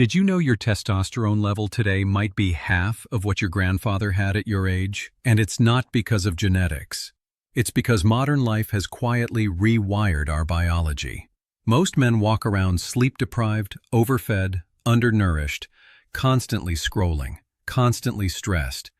Did you know your testosterone level today might be half of what your grandfather had at your age? And it's not because of genetics. It's because modern life has quietly rewired our biology. Most men walk around sleep-deprived, overfed, undernourished, constantly scrolling, constantly stressed,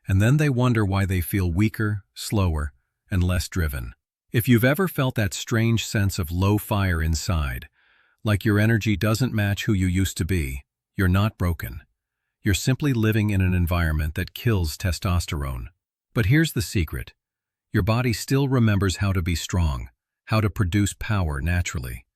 and then they wonder why they feel weaker, slower, and less driven. If you've ever felt that strange sense of low fire inside, like your energy doesn't match who you used to be, you're not broken. You're simply living in an environment that kills testosterone. But here's the secret. Your body still remembers how to be strong, how to produce power naturally.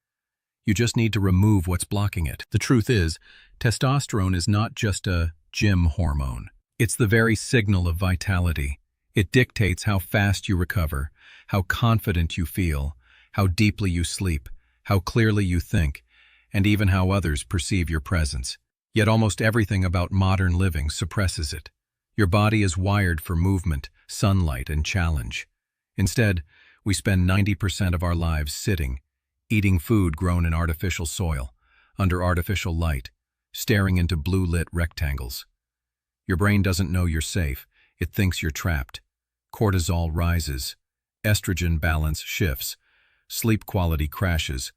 You just need to remove what's blocking it. The truth is, testosterone is not just a gym hormone. It's the very signal of vitality. It dictates how fast you recover, how confident you feel, how deeply you sleep, how clearly you think, and even how others perceive your presence. Yet almost everything about modern living suppresses it. Your body is wired for movement, sunlight, and challenge. Instead, we spend 90% of our lives sitting, eating food grown in artificial soil, under artificial light, staring into blue-lit rectangles. Your brain doesn't know you're safe. It thinks you're trapped. Cortisol rises, estrogen balance shifts, sleep quality crashes,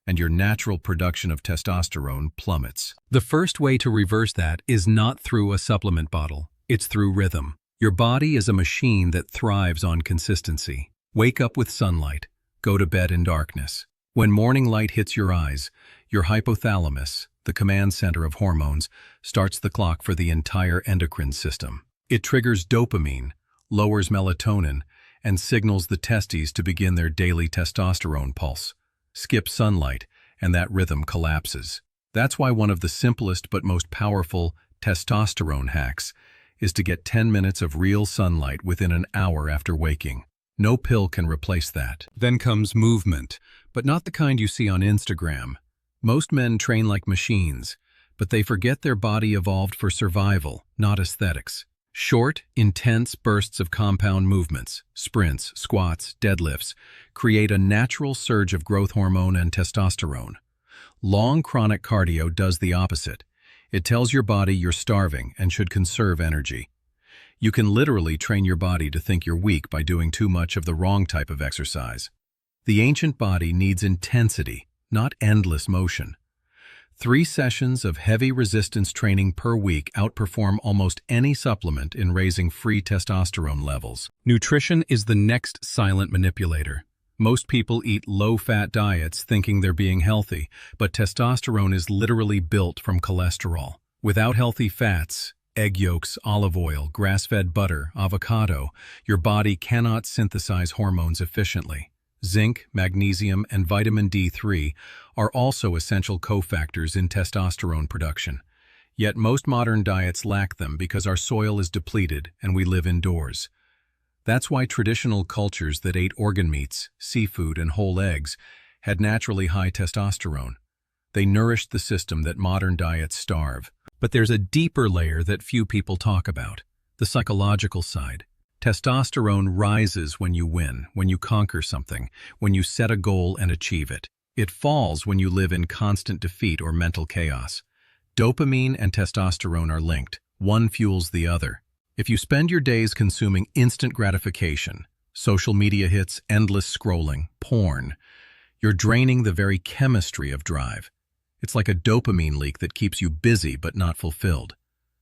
and your natural production of testosterone plummets. The first way to reverse that is not through a supplement bottle. It's through rhythm. Your body is a machine that thrives on consistency. Wake up with sunlight. Go to bed in darkness. When morning light hits your eyes, your hypothalamus, the command center of hormones, starts the clock for the entire endocrine system. It triggers dopamine, lowers melatonin, and signals the testes to begin their daily testosterone pulse. Skip sunlight, and that rhythm collapses. That's why one of the simplest but most powerful testosterone hacks is to get 10 minutes of real sunlight within an hour after waking. No pill can replace that. Then comes movement, but not the kind you see on Instagram. Most men train like machines, but they forget their body evolved for survival, not aesthetics. Short, intense bursts of compound movements, sprints, squats, deadlifts, create a natural surge of growth hormone and testosterone. Long chronic cardio does the opposite. It tells your body you're starving and should conserve energy. You can literally train your body to think you're weak by doing too much of the wrong type of exercise. The ancient body needs intensity, not endless motion. 3 sessions of heavy resistance training per week outperform almost any supplement in raising free testosterone levels. Nutrition is the next silent manipulator. Most people eat low-fat diets thinking they're being healthy, but testosterone is literally built from cholesterol. Without healthy fats, egg yolks, olive oil, grass-fed butter, avocado, your body cannot synthesize hormones efficiently. Zinc, magnesium, and vitamin D3 are also essential cofactors in testosterone production. Yet most modern diets lack them because our soil is depleted and we live indoors. That's why traditional cultures that ate organ meats, seafood, and whole eggs had naturally high testosterone. They nourished the system that modern diets starve. But there's a deeper layer that few people talk about, the psychological side. Testosterone rises when you win, when you conquer something, when you set a goal and achieve it. It falls when you live in constant defeat or mental chaos. Dopamine and testosterone are linked. One fuels the other. If you spend your days consuming instant gratification, social media hits, endless scrolling, porn, you're draining the very chemistry of drive. It's like a dopamine leak that keeps you busy but not fulfilled.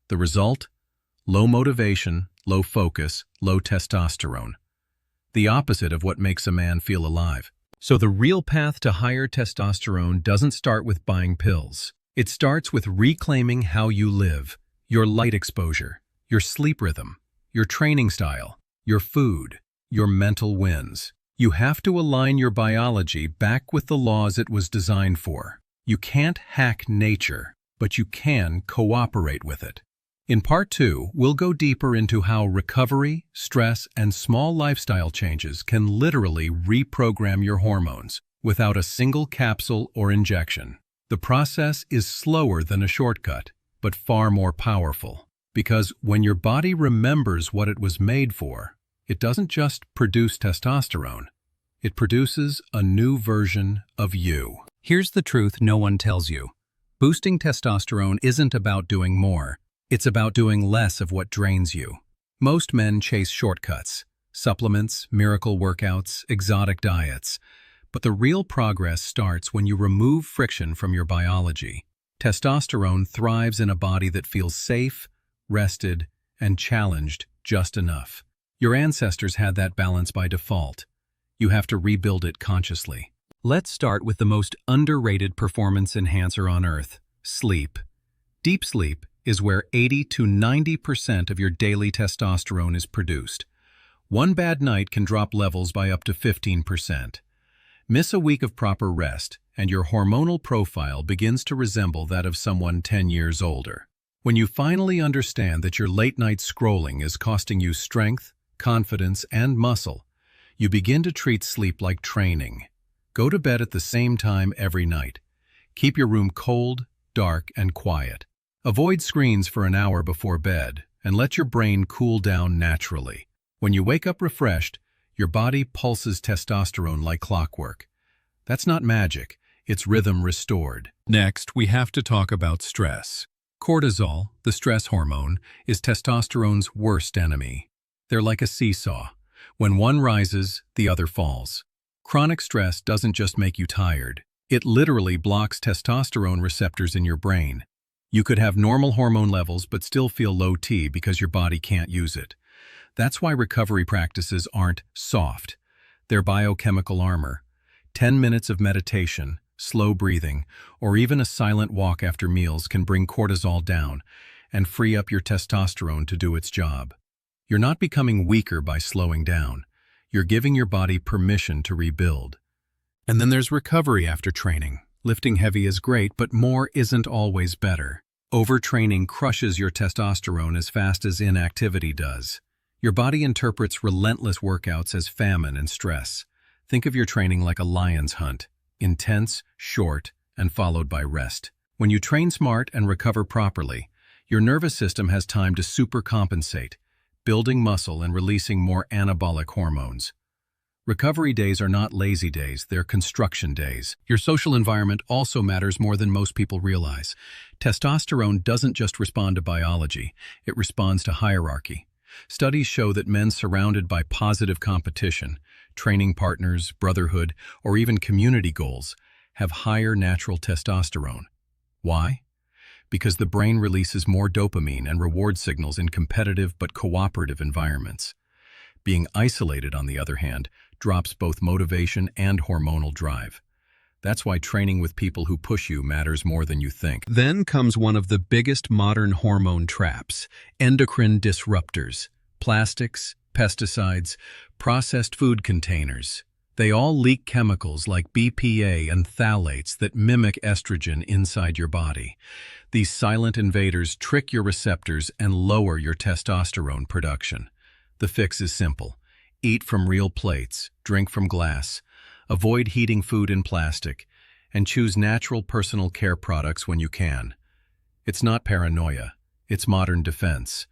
The result? Low motivation, low focus, low testosterone. The opposite of what makes a man feel alive. So the real path to higher testosterone doesn't start with buying pills. It starts with reclaiming how you live, your light exposure, your sleep rhythm, your training style, your food, your mental wins. You have to align your biology back with the laws it was designed for. You can't hack nature, but you can cooperate with it. In Part 2, we'll go deeper into how recovery, stress, and small lifestyle changes can literally reprogram your hormones without a single capsule or injection. The process is slower than a shortcut, but far more powerful. Because when your body remembers what it was made for, it doesn't just produce testosterone. It produces a new version of you. Here's the truth no one tells you. Boosting testosterone isn't about doing more. It's about doing less of what drains you. Most men chase shortcuts, supplements, miracle workouts, exotic diets. But the real progress starts when you remove friction from your biology. Testosterone thrives in a body that feels safe, rested, and challenged just enough. Your ancestors had that balance by default. You have to rebuild it consciously. Let's start with the most underrated performance enhancer on Earth, sleep. Deep sleep is where 80 to 90% of your daily testosterone is produced. One bad night can drop levels by up to 15%. Miss a week of proper rest, and your hormonal profile begins to resemble that of someone 10 years older. When you finally understand that your late-night scrolling is costing you strength, confidence, and muscle, you begin to treat sleep like training. Go to bed at the same time every night. Keep your room cold, dark, and quiet. Avoid screens for an hour before bed, and let your brain cool down naturally. When you wake up refreshed, your body pulses testosterone like clockwork. That's not magic, it's rhythm restored. Next, we have to talk about stress. Cortisol, the stress hormone, is testosterone's worst enemy. They're like a seesaw. When one rises, the other falls. Chronic stress doesn't just make you tired. It literally blocks testosterone receptors in your brain. You could have normal hormone levels but still feel low T because your body can't use it. That's why recovery practices aren't soft. They're biochemical armor. 10 minutes of meditation, slow breathing, or even a silent walk after meals can bring cortisol down and free up your testosterone to do its job. You're not becoming weaker by slowing down. You're giving your body permission to rebuild. And then there's recovery after training. Lifting heavy is great, but more isn't always better. Overtraining crushes your testosterone as fast as inactivity does. Your body interprets relentless workouts as famine and stress. Think of your training like a lion's hunt, intense, short, and followed by rest. When you train smart and recover properly, your nervous system has time to supercompensate, building muscle and releasing more anabolic hormones. Recovery days are not lazy days, they're construction days. Your social environment also matters more than most people realize. Testosterone doesn't just respond to biology, it responds to hierarchy. Studies show that men surrounded by positive competition, training partners, brotherhood, or even community goals have higher natural testosterone. Why? Because the brain releases more dopamine and reward signals in competitive but cooperative environments. Being isolated, on the other hand, drops both motivation and hormonal drive. That's why training with people who push you matters more than you think. Then comes one of the biggest modern hormone traps, endocrine disruptors, plastics, pesticides, processed food containers. They all leak chemicals like BPA and phthalates that mimic estrogen inside your body. These silent invaders trick your receptors and lower your testosterone production. The fix is simple. Eat from real plates, drink from glass, avoid heating food in plastic, and choose natural personal care products when you can. It's not paranoia, it's modern defense.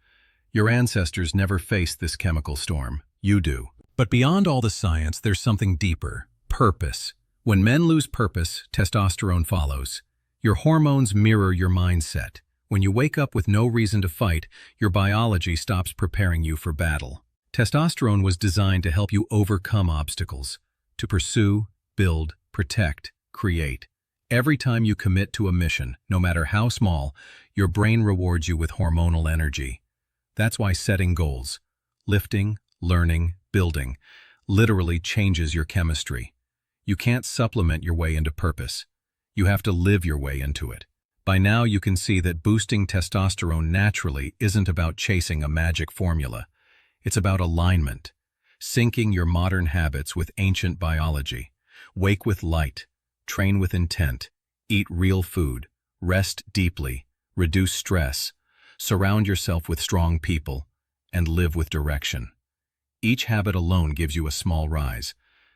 Your ancestors never faced this chemical storm. You do. But beyond all the science, there's something deeper: purpose. When men lose purpose, testosterone follows. Your hormones mirror your mindset. When you wake up with no reason to fight, your biology stops preparing you for battle. Testosterone was designed to help you overcome obstacles, to pursue, build, protect, create. Every time you commit to a mission, no matter how small, your brain rewards you with hormonal energy. That's why setting goals, lifting, learning, building, literally changes your chemistry. You can't supplement your way into purpose. You have to live your way into it. By now you can see that boosting testosterone naturally isn't about chasing a magic formula. It's about alignment, syncing your modern habits with ancient biology. Wake with light, train with intent, eat real food, rest deeply, reduce stress, surround yourself with strong people, and live with direction. Each habit alone gives you a small rise.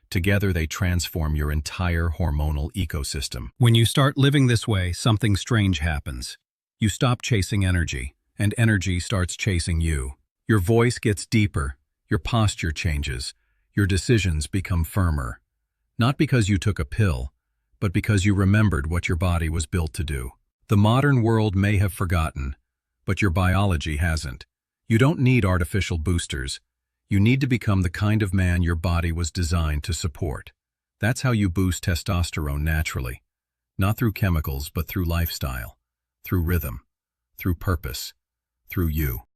Together they transform your entire hormonal ecosystem. When you start living this way, something strange happens. You stop chasing energy, and energy starts chasing you. Your voice gets deeper, your posture changes, your decisions become firmer. Not because you took a pill, but because you remembered what your body was built to do. The modern world may have forgotten, but your biology hasn't. You don't need artificial boosters. You need to become the kind of man your body was designed to support. That's how you boost testosterone naturally. Not through chemicals, but through lifestyle, through rhythm, through purpose, through you.